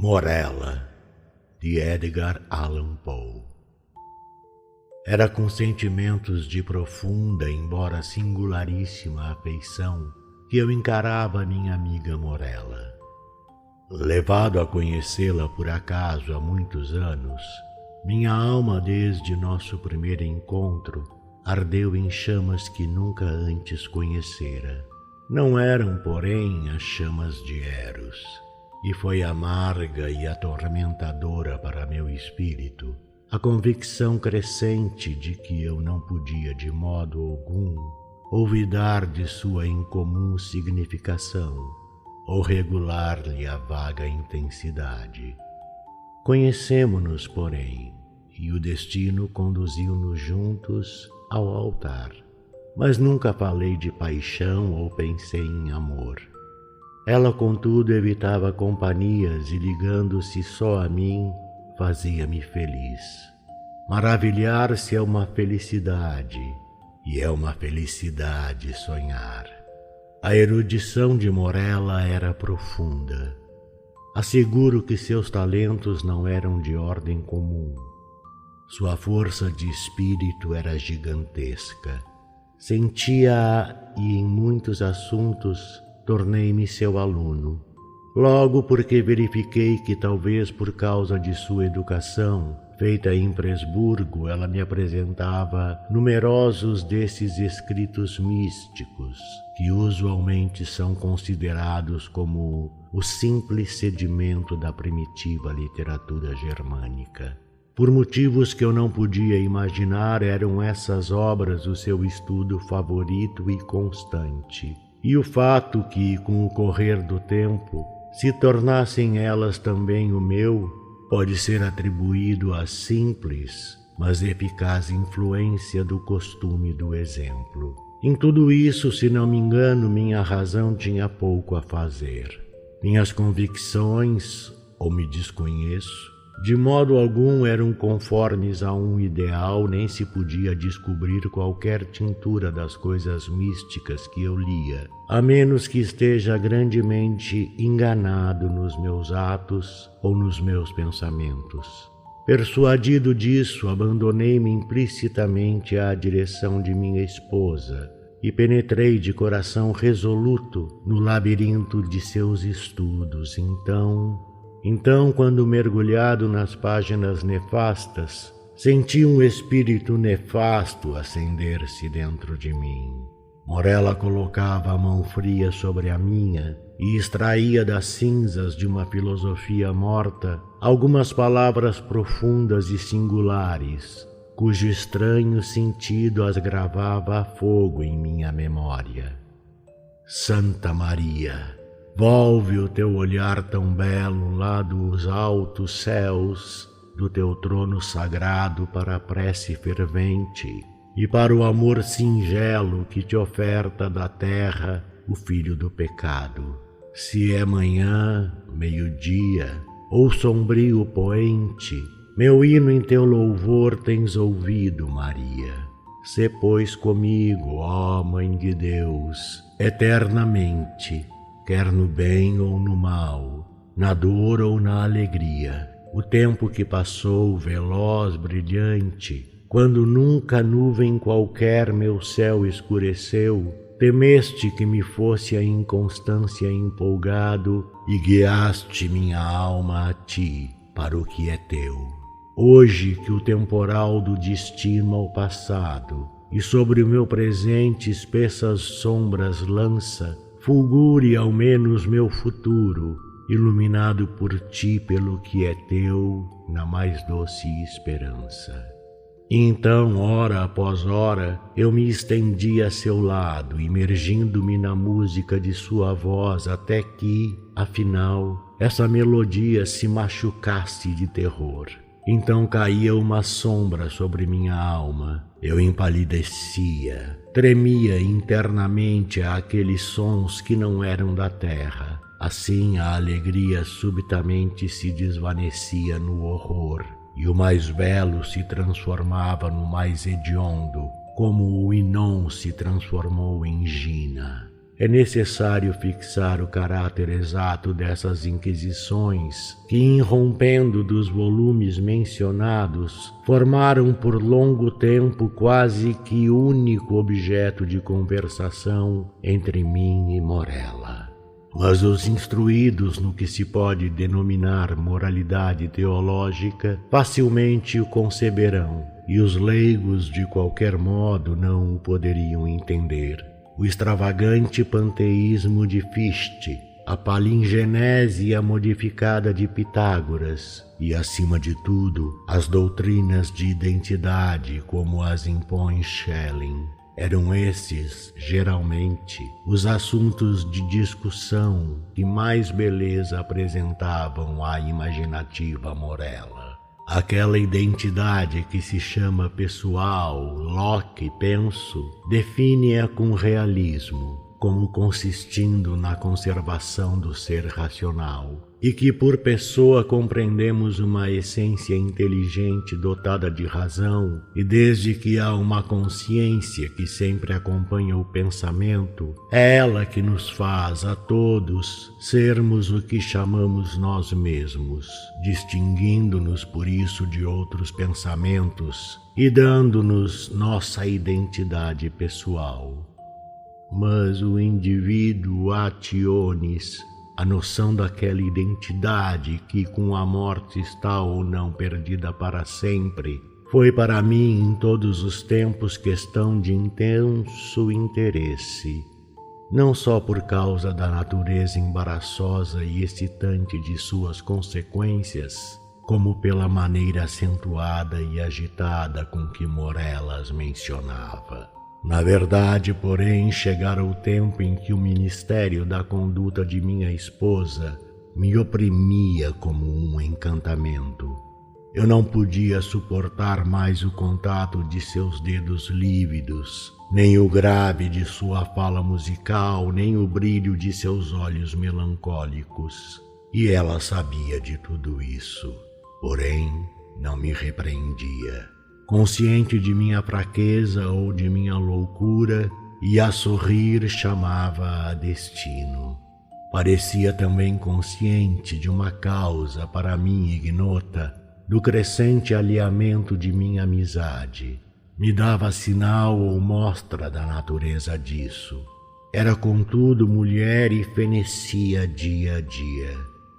Morella, de Edgar Allan Poe. Era com sentimentos de profunda, embora singularíssima afeição que eu encarava minha amiga Morella. Levado a conhecê-la por acaso há muitos anos, minha alma desde nosso primeiro encontro ardeu em chamas que nunca antes conhecera. Não eram, porém, as chamas de Eros, e foi amarga e atormentadora para meu espírito a convicção crescente de que eu não podia de modo algum olvidar de sua incomum significação ou regular-lhe a vaga intensidade. Conhecemo-nos, porém, e o destino conduziu-nos juntos ao altar, mas nunca falei de paixão ou pensei em amor. Ela, contudo, evitava companhias e, ligando-se só a mim, fazia-me feliz. Maravilhar-se é uma felicidade, e é uma felicidade sonhar. A erudição de Morella era profunda. Asseguro que seus talentos não eram de ordem comum. Sua força de espírito era gigantesca. Sentia-a e em muitos assuntos tornei-me seu aluno. Logo porque verifiquei que talvez por causa de sua educação, feita em Presburgo, ela me apresentava numerosos desses escritos místicos, que usualmente são considerados como o simples sedimento da primitiva literatura germânica. Por motivos que eu não podia imaginar, eram essas obras o seu estudo favorito e constante. E o fato que, com o correr do tempo, se tornassem elas também o meu, pode ser atribuído à simples, mas eficaz influência do costume do exemplo. Em tudo isso, se não me engano, minha razão tinha pouco a fazer. Minhas convicções, ou me desconheço, de modo algum eram conformes a um ideal, nem se podia descobrir qualquer tintura das coisas místicas que eu lia, a menos que esteja grandemente enganado nos meus atos ou nos meus pensamentos. Persuadido disso, abandonei-me implicitamente à direção de minha esposa e penetrei de coração resoluto no labirinto de seus estudos. Então, quando mergulhado nas páginas nefastas, senti um espírito nefasto acender-se dentro de mim. Morella colocava a mão fria sobre a minha e extraía das cinzas de uma filosofia morta algumas palavras profundas e singulares, cujo estranho sentido as gravava a fogo em minha memória. Santa Maria, volve o teu olhar tão belo lá dos altos céus, do teu trono sagrado para a prece fervente e para o amor singelo que te oferta da terra o filho do pecado. Se é manhã, meio-dia ou sombrio poente, meu hino em teu louvor tens ouvido, Maria. Sê, pois, comigo, ó Mãe de Deus, eternamente, quer no bem ou no mal, na dor ou na alegria. O tempo que passou, veloz, brilhante, quando nunca nuvem qualquer meu céu escureceu, temeste que me fosse a inconstância empolgado e guiaste minha alma a ti, para o que é teu. Hoje que o temporal do destino ao passado e sobre o meu presente espessas sombras lança, fulgure ao menos meu futuro, iluminado por ti pelo que é teu, na mais doce esperança. Então, hora após hora, eu me estendi a seu lado, imergindo-me na música de sua voz, até que, afinal, essa melodia se machucasse de terror. Então caía uma sombra sobre minha alma. Eu empalidecia, tremia internamente àqueles sons que não eram da terra. Assim a alegria subitamente se desvanecia no horror, e o mais belo se transformava no mais hediondo, como o Inon se transformou em Gina. é necessário fixar o caráter exato dessas inquisições que, irrompendo dos volumes mencionados, formaram por longo tempo quase que único objeto de conversação entre mim e Morella. Mas os instruídos no que se pode denominar moralidade teológica facilmente o conceberão, e os leigos de qualquer modo não o poderiam entender. O extravagante panteísmo de Fichte, a palingenésia modificada de Pitágoras e, acima de tudo, as doutrinas de identidade como as impõe Schelling. Eram esses, geralmente, os assuntos de discussão que mais beleza apresentavam à imaginativa Morella. Aquela identidade que se chama pessoal, Locke, penso, define-a com realismo, como consistindo na conservação do ser racional, e que por pessoa compreendemos uma essência inteligente dotada de razão, e desde que há uma consciência que sempre acompanha o pensamento, é ela que nos faz a todos sermos o que chamamos nós mesmos, distinguindo-nos por isso de outros pensamentos e dando-nos nossa identidade pessoal. Mas o indivíduo ationis, a noção daquela identidade que com a morte está ou não perdida para sempre, foi para mim em todos os tempos questão de intenso interesse, não só por causa da natureza embaraçosa e excitante de suas consequências, como pela maneira acentuada e agitada com que Morella as mencionava. Na verdade, porém, chegara o tempo em que o ministério da conduta de minha esposa me oprimia como um encantamento. Eu não podia suportar mais o contato de seus dedos lívidos, nem o grave de sua fala musical, nem o brilho de seus olhos melancólicos. E ela sabia de tudo isso, porém não me repreendia. Consciente de minha fraqueza ou de minha loucura, e a sorrir chamava-a destino. Parecia também consciente de uma causa para mim ignota, do crescente alheamento de minha amizade. Me dava sinal ou mostra da natureza disso. Era contudo mulher e fenecia dia a dia.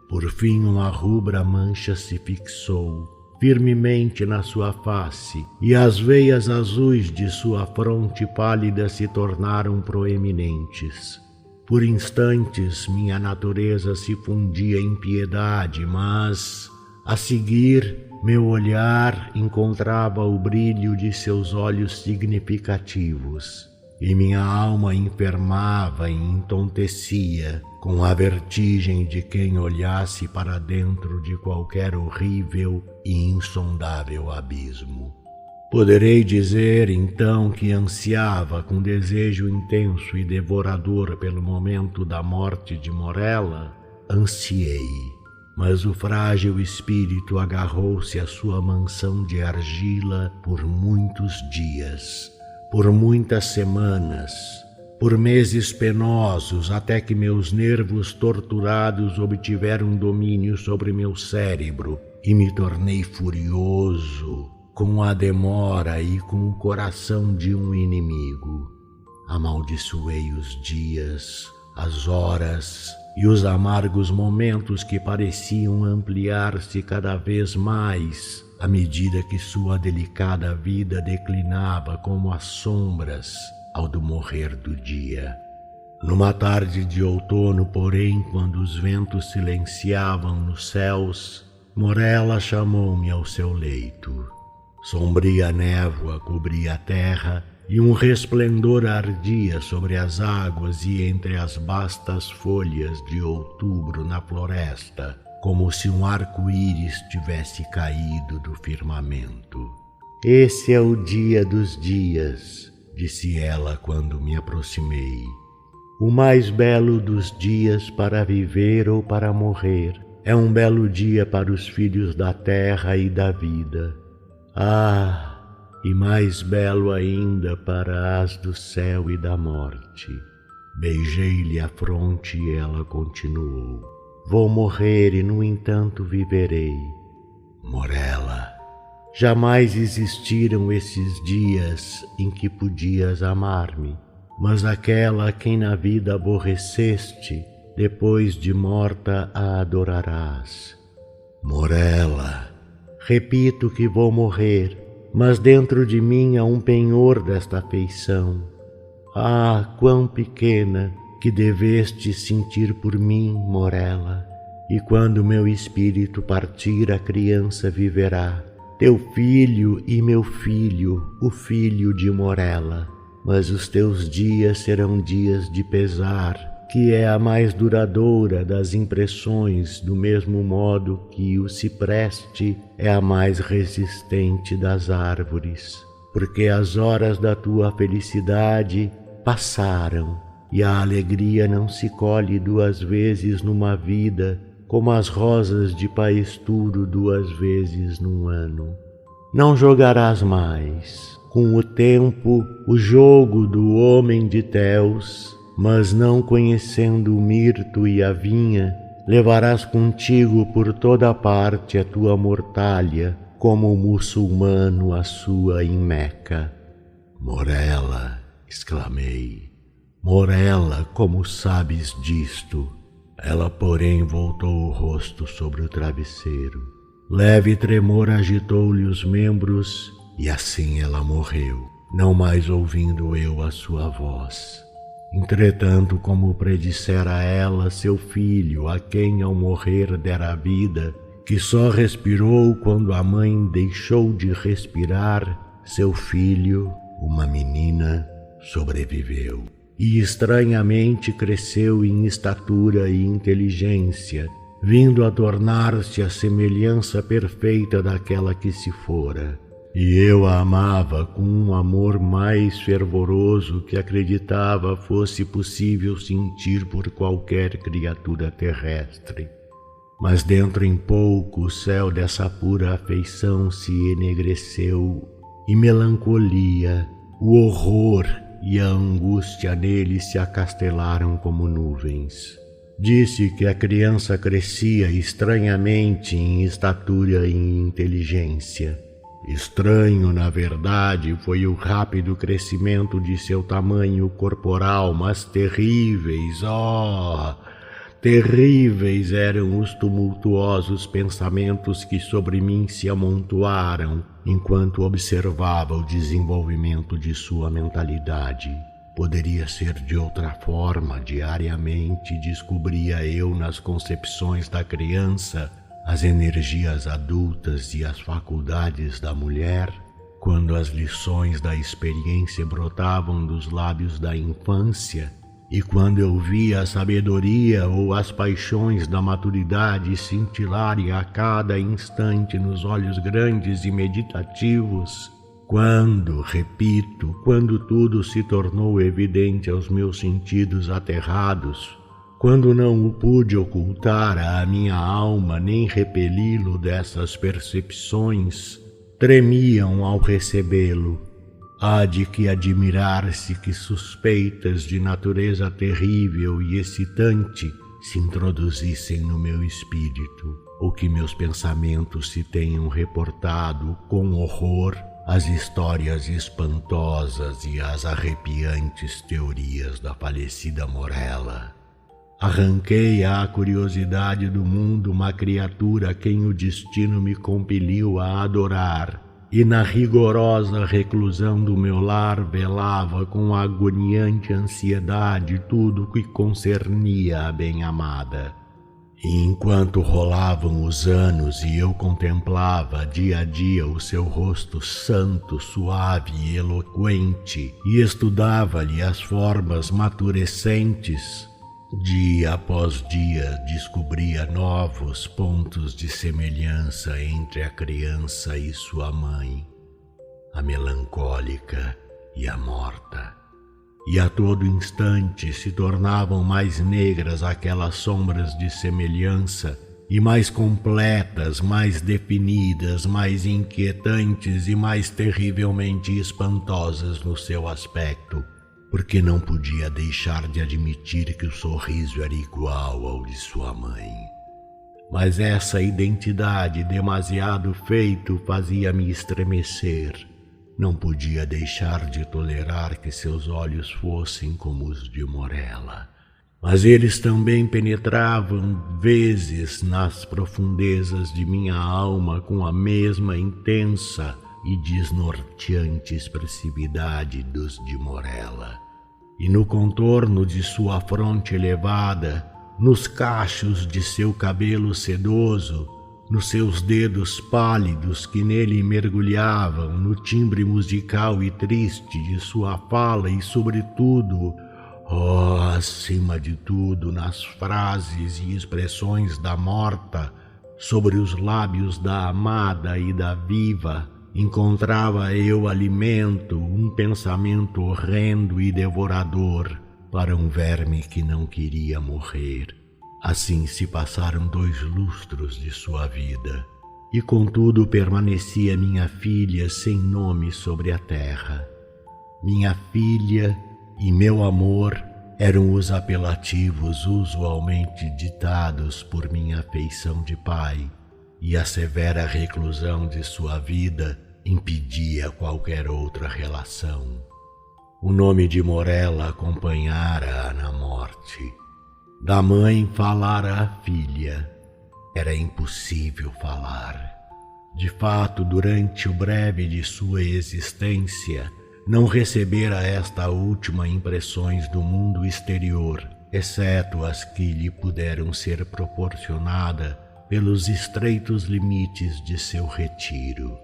Por fim uma rubra mancha se fixou firmemente na sua face, e as veias azuis de sua fronte pálida se tornaram proeminentes. Por instantes minha natureza se fundia em piedade, mas, a seguir, meu olhar encontrava o brilho de seus olhos significativos, e minha alma enfermava e entontecia com a vertigem de quem olhasse para dentro de qualquer horrível e insondável abismo. Poderei dizer, então, que ansiava com desejo intenso e devorador pelo momento da morte de Morella? Ansiei, mas o frágil espírito agarrou-se à sua mansão de argila por muitos dias, por muitas semanas, por meses penosos, até que meus nervos torturados obtiveram domínio sobre meu cérebro e me tornei furioso com a demora e com o coração de um inimigo. Amaldiçoei os dias, as horas e os amargos momentos que pareciam ampliar-se cada vez mais à medida que sua delicada vida declinava como as sombras ao do morrer do dia. Numa tarde de outono, porém, quando os ventos silenciavam nos céus, Morella chamou-me ao seu leito. Sombria névoa cobria a terra e um resplendor ardia sobre as águas e entre as bastas folhas de outubro na floresta, como se um arco-íris tivesse caído do firmamento. Esse é o dia dos dias, disse ela quando me aproximei. O mais belo dos dias para viver ou para morrer. É um belo dia para os filhos da terra e da vida. Ah, e mais belo ainda para as do céu e da morte. Beijei-lhe a fronte e ela continuou: vou morrer e, no entanto, viverei. Morella, jamais existiram esses dias em que podias amar-me, mas aquela a quem na vida aborreceste, depois de morta a adorarás. Morella, repito que vou morrer, mas dentro de mim há um penhor desta afeição. Ah, quão pequena que deveste sentir por mim, Morella, e quando meu espírito partir, a criança viverá, teu filho e meu filho, o filho de Morella. Mas os teus dias serão dias de pesar, que é a mais duradoura das impressões, do mesmo modo que o cipreste é a mais resistente das árvores, porque as horas da tua felicidade passaram, e a alegria não se colhe duas vezes numa vida, como as rosas de paesturo duas vezes num ano. Não jogarás mais, com o tempo, o jogo do homem de Teus, mas não conhecendo o mirto e a vinha, levarás contigo por toda parte a tua mortalha, como o muçulmano a sua em Meca. Morella, exclamei, Morella, como sabes disto? Ela, porém, voltou o rosto sobre o travesseiro. Leve tremor agitou-lhe os membros e assim ela morreu, não mais ouvindo eu a sua voz. Entretanto, como predissera ela, seu filho, a quem ao morrer dera a vida, que só respirou quando a mãe deixou de respirar, seu filho, uma menina, sobreviveu. E estranhamente cresceu em estatura e inteligência, vindo a tornar-se a semelhança perfeita daquela que se fora. E eu a amava com um amor mais fervoroso que acreditava fosse possível sentir por qualquer criatura terrestre. Mas dentro em pouco o céu dessa pura afeição se enegreceu, e melancolia, o horror e a angústia nele se acastelaram como nuvens. Disse que a criança crescia estranhamente em estatura e em inteligência. Estranho, na verdade, foi o rápido crescimento de seu tamanho corporal, mas terríveis, terríveis eram os tumultuosos pensamentos que sobre mim se amontoaram enquanto observava o desenvolvimento de sua mentalidade. Poderia ser de outra forma. Diariamente descobria eu nas concepções da criança as energias adultas e as faculdades da mulher, quando as lições da experiência brotavam dos lábios da infância, e quando eu via a sabedoria ou as paixões da maturidade cintilarem a cada instante nos olhos grandes e meditativos, quando, repito, quando tudo se tornou evidente aos meus sentidos aterrados, quando não o pude ocultar à minha alma nem repeli-lo dessas percepções, tremiam ao recebê-lo. Há de que admirar-se que suspeitas de natureza terrível e excitante se introduzissem no meu espírito, ou que meus pensamentos se tenham reportado com horror as histórias espantosas e as arrepiantes teorias da falecida Morella. Arranquei à curiosidade do mundo uma criatura a quem o destino me compeliu a adorar, e na rigorosa reclusão do meu lar velava com agoniante ansiedade tudo o que concernia a bem-amada. E enquanto rolavam os anos e eu contemplava dia a dia o seu rosto santo, suave e eloquente, e estudava-lhe as formas maturescentes, dia após dia descobria novos pontos de semelhança entre a criança e sua mãe, a melancólica e a morta. E a todo instante se tornavam mais negras aquelas sombras de semelhança, e mais completas, mais definidas, mais inquietantes e mais terrivelmente espantosas no seu aspecto. porque não podia deixar de admitir que o sorriso era igual ao de sua mãe. Mas essa identidade demasiado feito fazia-me estremecer. Não podia deixar de tolerar que seus olhos fossem como os de Morella. Mas eles também penetravam vezes nas profundezas de minha alma com a mesma intensa e desnorteante expressividade dos de Morella. E no contorno de sua fronte elevada, nos cachos de seu cabelo sedoso, nos seus dedos pálidos que nele mergulhavam, no timbre musical e triste de sua fala e, sobretudo, acima de tudo, nas frases e expressões da morta, sobre os lábios da amada e da viva, encontrava eu alimento, um pensamento horrendo e devorador para um verme que não queria morrer. Assim se passaram 2 lustros de sua vida, e contudo permanecia minha filha sem nome sobre a terra. Minha filha e meu amor eram os apelativos usualmente ditados por minha afeição de pai, e a severa reclusão de sua vida impedia qualquer outra relação. O nome de Morella acompanhara-a na morte. Da mãe falara a filha. Era impossível falar. De fato, durante o breve de sua existência, não recebera esta última impressões do mundo exterior, exceto as que lhe puderam ser proporcionadas pelos estreitos limites de seu retiro.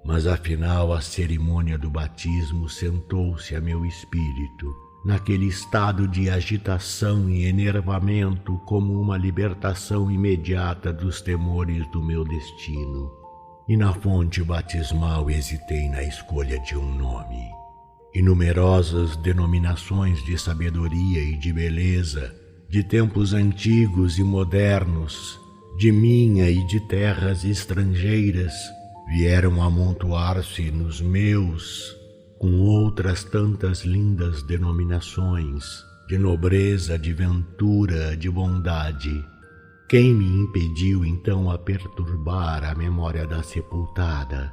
Mas afinal a cerimônia do batismo sentou-se a meu espírito, naquele estado de agitação e enervamento, como uma libertação imediata dos temores do meu destino. E na fonte batismal hesitei na escolha de um nome. Inumerosas denominações de sabedoria e de beleza, de tempos antigos e modernos, de minha e de terras estrangeiras, vieram amontoar-se nos meus, com outras tantas lindas denominações, de nobreza, de ventura, de bondade. Quem me impediu então a perturbar a memória da sepultada?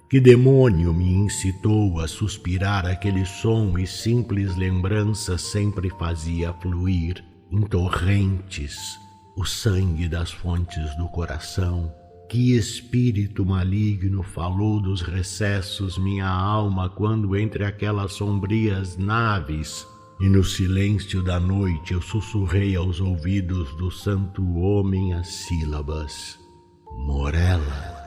Que demônio me incitou a suspirar aquele som e simples lembrança sempre fazia fluir em torrentes o sangue das fontes do coração? Que espírito maligno falou dos recessos minha alma quando entre aquelas sombrias naves e no silêncio da noite eu sussurrei aos ouvidos do santo homem as sílabas: Morella.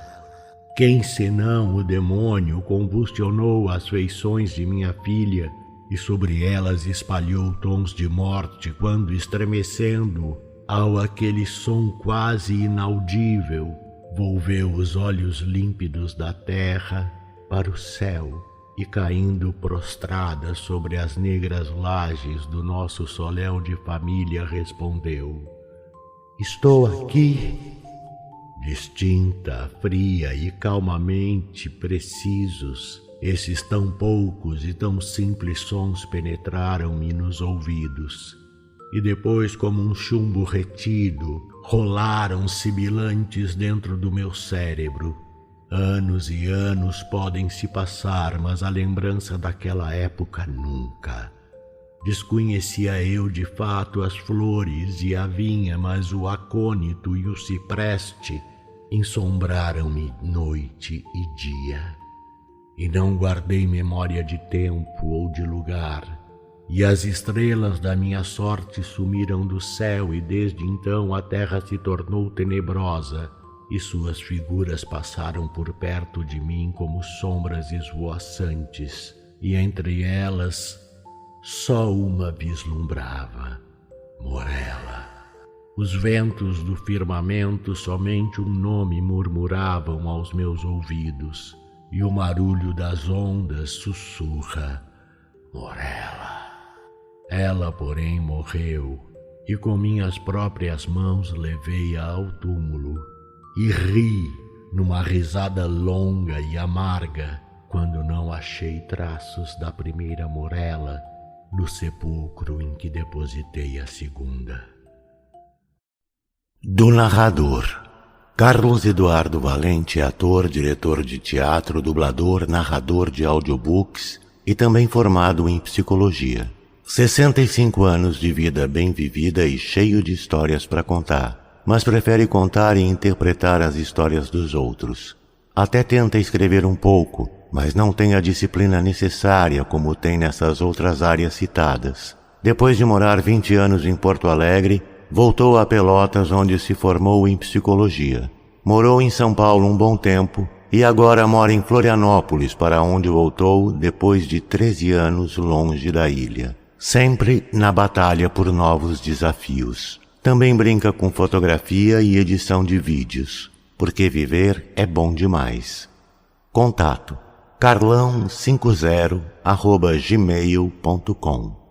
Quem senão o demônio convulsionou as feições de minha filha e sobre elas espalhou tons de morte quando, estremecendo ao aquele som quase inaudível, volveu os olhos límpidos da terra para o céu e, caindo prostrada sobre as negras lajes do nosso soléu de família, respondeu: Estou aqui. Distinta, fria e calmamente precisos, esses tão poucos e tão simples sons penetraram-me nos ouvidos, e depois, como um chumbo retido, rolaram sibilantes dentro do meu cérebro. Anos e anos podem se passar, mas a lembrança daquela época nunca. Desconhecia eu de fato as flores e a vinha, mas o acônito e o cipreste ensombraram-me noite e dia. E não guardei memória de tempo ou de lugar, e as estrelas da minha sorte sumiram do céu, e desde então a terra se tornou tenebrosa, e suas figuras passaram por perto de mim como sombras esvoaçantes, e entre elas só uma vislumbrava: Morella. Os ventos do firmamento somente um nome murmuravam aos meus ouvidos, e o marulho das ondas sussurra: Morella. Ela, porém, morreu, e com minhas próprias mãos levei-a ao túmulo, e ri numa risada longa e amarga quando não achei traços da primeira Morella, no sepulcro em que depositei a segunda. Do narrador. Carlos Eduardo Valente é ator, diretor de teatro, dublador, narrador de audiobooks e também formado em psicologia. 65 anos de vida bem vivida e cheio de histórias para contar, mas prefere contar e interpretar as histórias dos outros. Até tenta escrever um pouco, mas não tem a disciplina necessária como tem nessas outras áreas citadas. Depois de morar 20 anos em Porto Alegre, voltou a Pelotas, onde se formou em psicologia. Morou em São Paulo um bom tempo e agora mora em Florianópolis, para onde voltou depois de 13 anos longe da ilha. Sempre na batalha por novos desafios. Também brinca com fotografia e edição de vídeos, porque viver é bom demais. Contato: carlão50@gmail.com